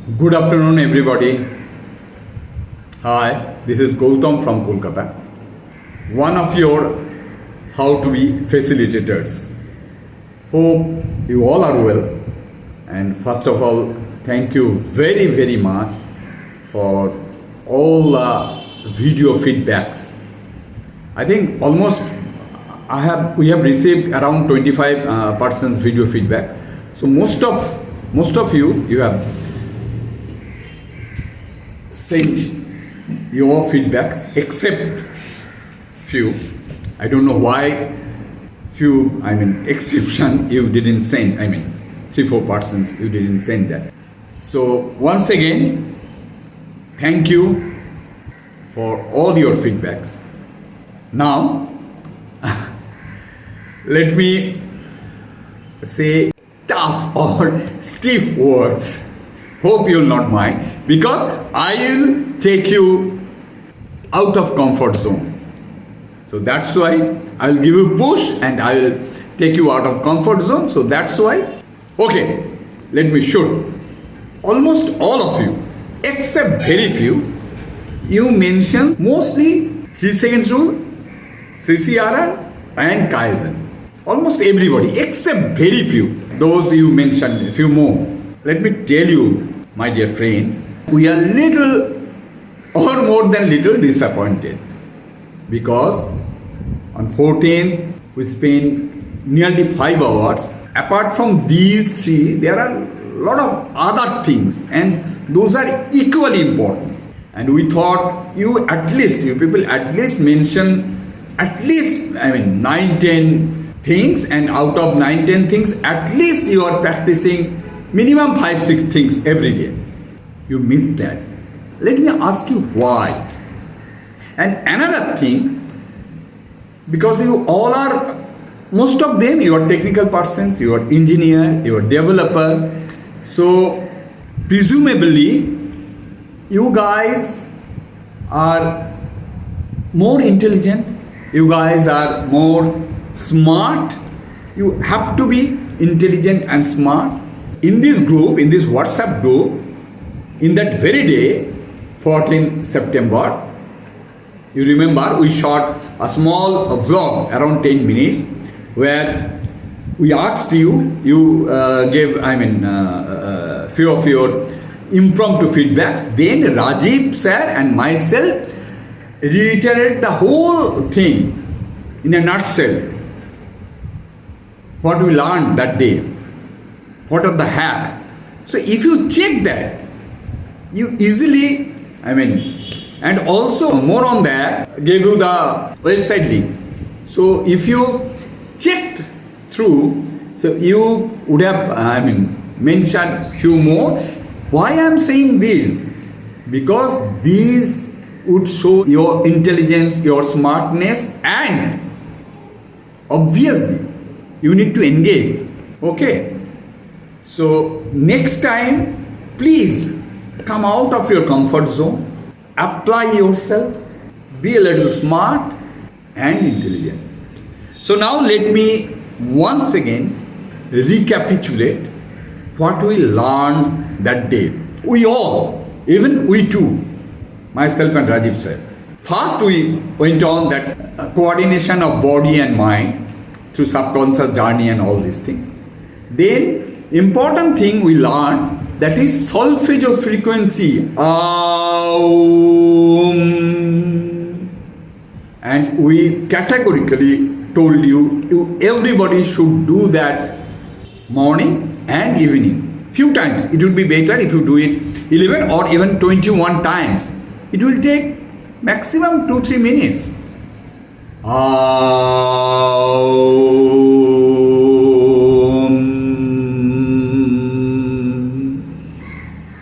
Good afternoon, everybody. Hi, this is Gautam from Kolkata, one of your how to be facilitators. Hope you all are well. And first of all, thank you very, very much for all the video feedbacks. I think almost we have received around 25% video feedback. So most of you have sent your feedbacks except few. I don't know why exception you didn't send. 3-4% you didn't send that. So once again, thank you for all your feedbacks. Now, let me say tough or stiff words. Hope you'll not mind, because I will take you out of comfort zone. So that's why I'll give you push and I will take you out of comfort zone. So that's why. Okay, let me show. Almost all of you, except very few, you mention mostly 3 seconds rule, CCRR and Kaizen. Almost everybody, except very few. Those you mentioned, a few more. Let me tell you, my dear friends, we are little or more than little disappointed, because on 14th we spent nearly 5 hours. Apart from these 3, there are a lot of other things, and those are equally important. And we thought you people at least mention 9-10 things, and out of 9-10 things, at least you are practicing minimum 5-6 things every day. You missed that. Let me ask you why. And another thing, because you all are, most of them, you are technical persons, you are engineer, you are developer. So presumably you guys are more intelligent, you guys are more smart. You have to be intelligent and smart. In this group, in this WhatsApp group, in that very day, 14th September, you remember we shot a small vlog around 10 minutes where we asked you gave few of your impromptu feedbacks. Then Rajiv sir and myself reiterated the whole thing in a nutshell. What we learned that day, what are the hacks. So if you check that, you easily, and also more on that, gave you the website link. So if you checked through, so you would have, mentioned few more. Why I am saying this? Because these would show your intelligence, your smartness, and obviously you need to engage. Okay? So next time, please come out of your comfort zone, apply yourself, be a little smart and intelligent. So now let me once again recapitulate what we learned that day. We all, even we too, myself and Rajiv sir. First we went on that coordination of body and mind through subconscious journey and all these things. Then important thing we learned, that is solfeggio frequency. And we categorically told you everybody should do that morning and evening. Few times. It would be better if you do it 11 or even 21 times. It will take maximum 2-3 minutes.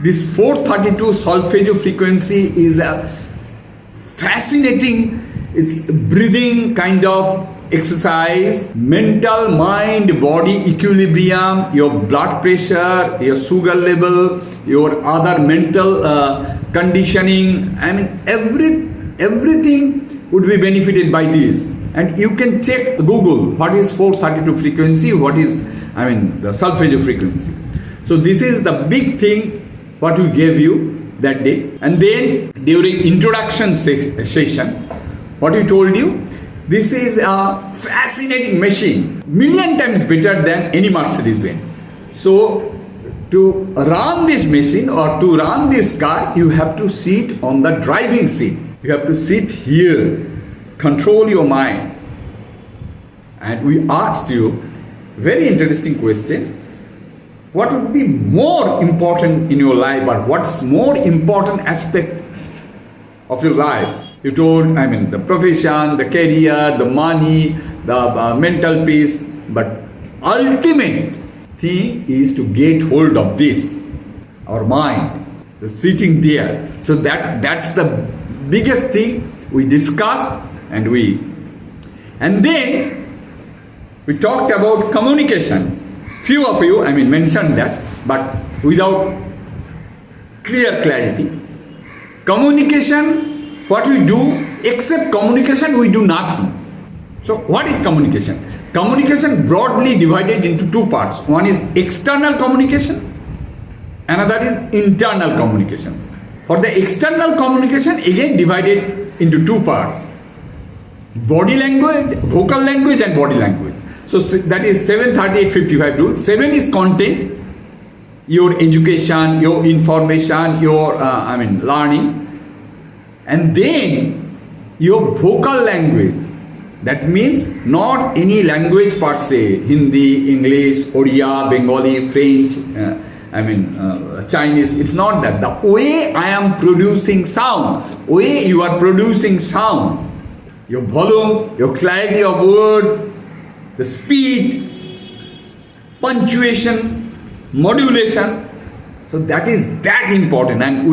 This 432 solfeggio frequency is a fascinating, it's breathing kind of exercise, mental, mind, body equilibrium, your blood pressure, your sugar level, your other mental conditioning. Everything would be benefited by this. And you can check Google what is 432 frequency, what is the solfeggio frequency. So this is the big thing what we gave you that day. And then during introduction session, what we told you, this is a fascinating machine, million times better than any Mercedes-Benz. So to run this machine or to run this car, you have to sit on the driving seat. You have to sit here, control your mind. And we asked you very interesting question. What would be more important in your life, or what's more important aspect of your life? You told, the profession, the career, the money, the mental peace, but ultimate thing is to get hold of this, our mind, the sitting there. So that's the biggest thing we discussed, and then we talked about communication. Few of you, mentioned that, but without clear clarity. Communication, what we do, except communication, we do nothing. So what is communication? Communication broadly divided into two parts. One is external communication, another is internal communication. For the external communication, again divided into two parts. Body language, vocal language and body language. So that is 73855 rule. 7 is content, your education, your information, your learning. And then your vocal language. That means not any language per se, Hindi, English, Oriya, Bengali, French, Chinese. It's not that. The way I am producing sound, way you are producing sound, your volume, your clarity of words, the speed, punctuation, modulation. So that is that important. And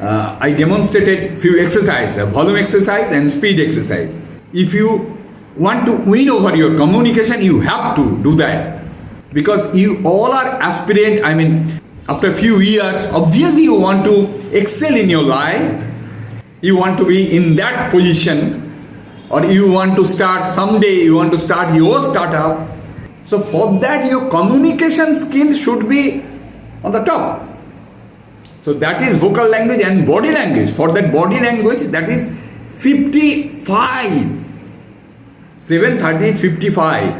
I demonstrated few exercises, a volume exercise and speed exercise. If you want to win over your communication, you have to do that. Because you all are aspirant, after a few years, obviously you want to excel in your life. You want to be in that position. Or you want to start someday, you want to start your startup. So for that, your communication skill should be on the top. So that is vocal language and body language. For that body language, that is 55. 73855.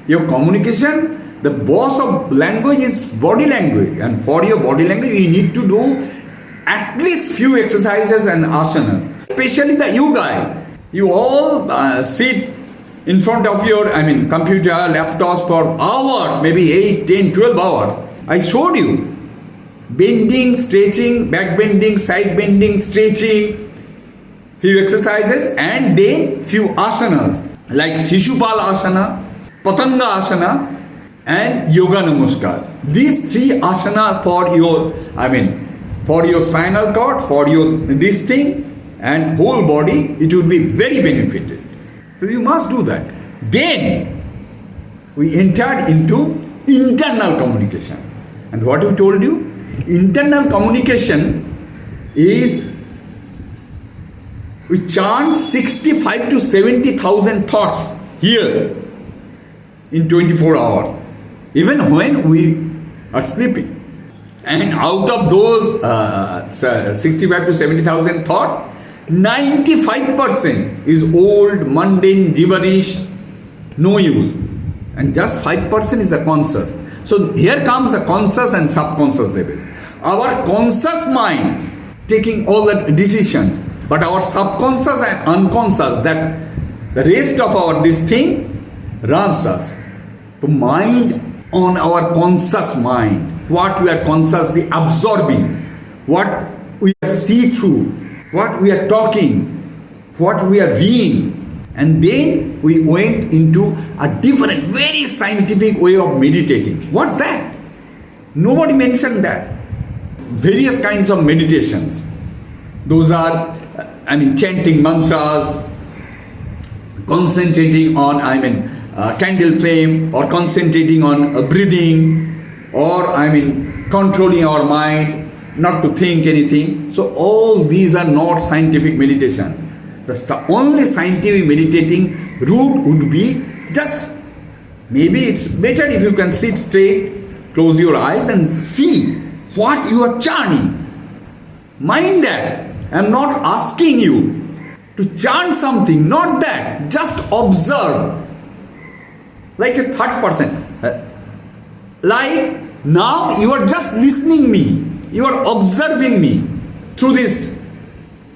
Your communication, the boss of language is body language. And for your body language, you need to do at least few exercises and asanas. Especially the you guy. You all sit in front of your computer, laptops for hours, maybe 8, 10, 12 hours. I showed you bending, stretching, back bending, side bending, stretching, few exercises, and then few asanas like Shishupal asana, Patanga asana, and Yoga Namaskar. These three asana for your spinal cord, for your this thing, and whole body, it would be very benefited. So you must do that. Then we entered into internal communication. And what we told you? Internal communication is we chant 65 to 70,000 thoughts here in 24 hours, even when we are sleeping. And out of those 65 to 70,000 thoughts, 95% is old, mundane, gibberish, no use. And just 5% is the conscious. So here comes the conscious and subconscious level. Our conscious mind taking all the decisions, but our subconscious and unconscious, that the rest of our this thing runs us. The mind on our conscious mind, what we are consciously absorbing, what we see through, what we are talking, what we are reading. And then we went into a different, very scientific way of meditating. What's that? Nobody mentioned that. Various kinds of meditations. Those are, chanting mantras, concentrating on, candle flame, or concentrating on breathing, or, controlling our mind, not to think anything. So all these are not scientific meditation. The only scientific meditating route would be just, maybe it's better if you can sit straight, close your eyes and see what you are chanting. Mind that. I am not asking you to chant something, not that. Just observe. Like a third person. Like now you are just listening me. You are observing me through this,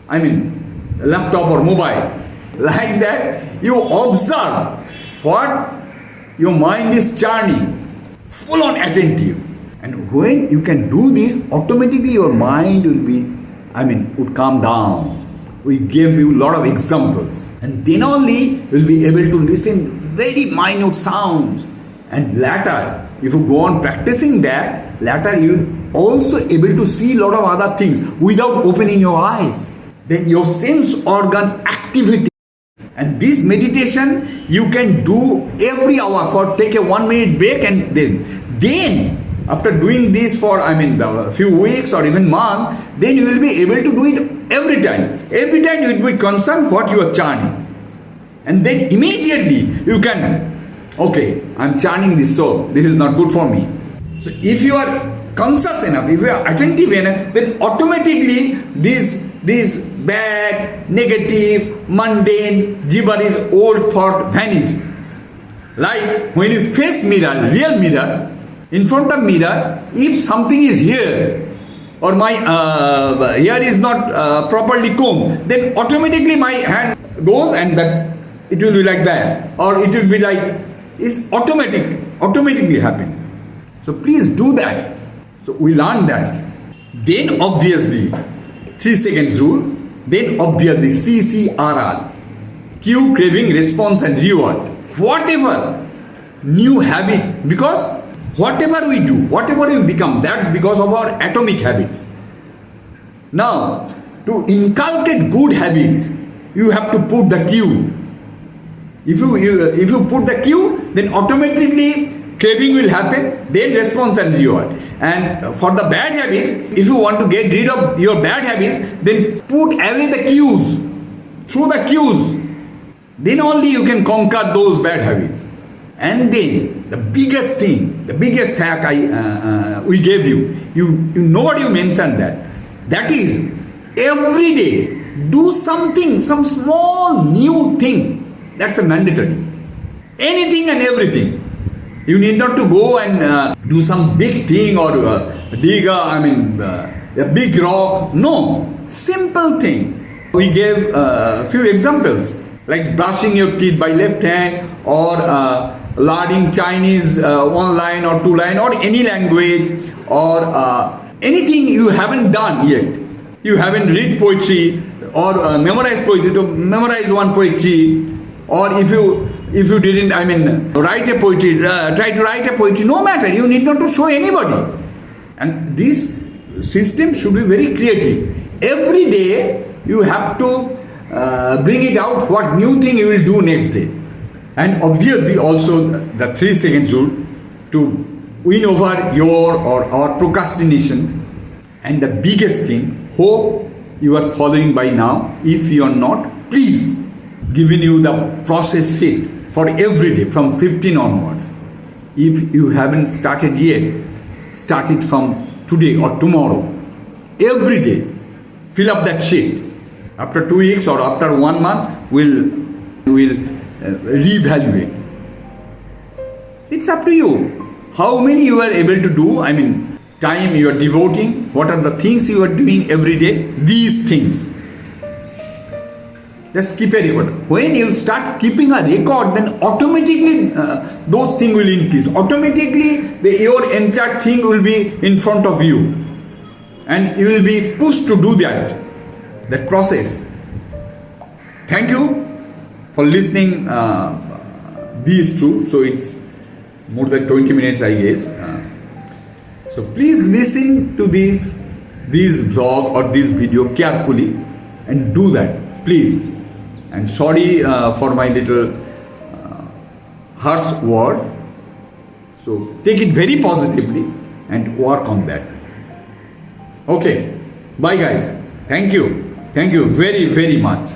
laptop or mobile. Like that, you observe what your mind is churning, full on attentive. And when you can do this, automatically your mind would calm down. We gave you a lot of examples. And then only you'll be able to listen very minute sounds. And later, if you go on practicing that, later you'll also able to see a lot of other things without opening your eyes. Then your sense organ activity. And this meditation you can do every hour for take a 1 minute break, and then after doing this for a few weeks or even months, then you will be able to do it every time. Every time you will be concerned what you are chanting. And then immediately you can, okay, I'm chanting this, so this is not good for me. So if you are conscious enough, if you are attentive enough, then automatically these bad, negative, mundane, gibberish, old thought vanish. Like when you face mirror, real mirror, in front of mirror, if something is here or my hair is not properly combed, then automatically my hand goes and that it will be like that, or it will be like, it's automatically happen. So please do that. So we learn that. Then obviously 3 seconds rule. Then obviously CCRR, cue, craving, response and reward. Whatever new habit, because whatever we do, whatever we become, that's because of our atomic habits. Now, to inculcate good habits, you have to put the cue. If you put the cue, then automatically craving will happen, then response and reward. And for the bad habits, if you want to get rid of your bad habits, then put away the cues. Through the cues, then only you can conquer those bad habits. And then the biggest thing, the biggest hack we gave you, nobody mentioned that. That is, every day do something, some small new thing. That's a mandatory. Anything and everything. You need not to go and do some big thing or dig a big rock. No, simple thing. We gave a few examples, like brushing your teeth by left hand, or learning Chinese 1 line or 2 line, or any language, or anything you haven't done yet. You haven't read poetry or memorized poetry, to memorize one poetry, or if you didn't, write a poetry, try to write a poetry, no matter, you need not to show anybody. And this system should be very creative. Every day you have to bring it out, what new thing you will do next day. And obviously also the 3 seconds rule to win over your or procrastination. And the biggest thing, hope you are following by now. If you are not, please, giving you the process sheet for every day from 15 onwards. If you haven't started yet, start it from today or tomorrow. Every day, fill up that sheet. After 2 weeks or after 1 month, we'll reevaluate. It's up to you. How many you are able to do, time you are devoting, what are the things you are doing every day, these things. Just keep a record. When you start keeping a record, then automatically those things will increase. Automatically your entire thing will be in front of you. And you will be pushed to do that process. Thank you for listening these two. So it's more than 20 minutes, I guess. So please listen to this vlog or this video carefully and do that, please. And sorry for my little harsh word. So take it very positively and work on that. Okay. Bye guys. Thank you. Thank you very, very much.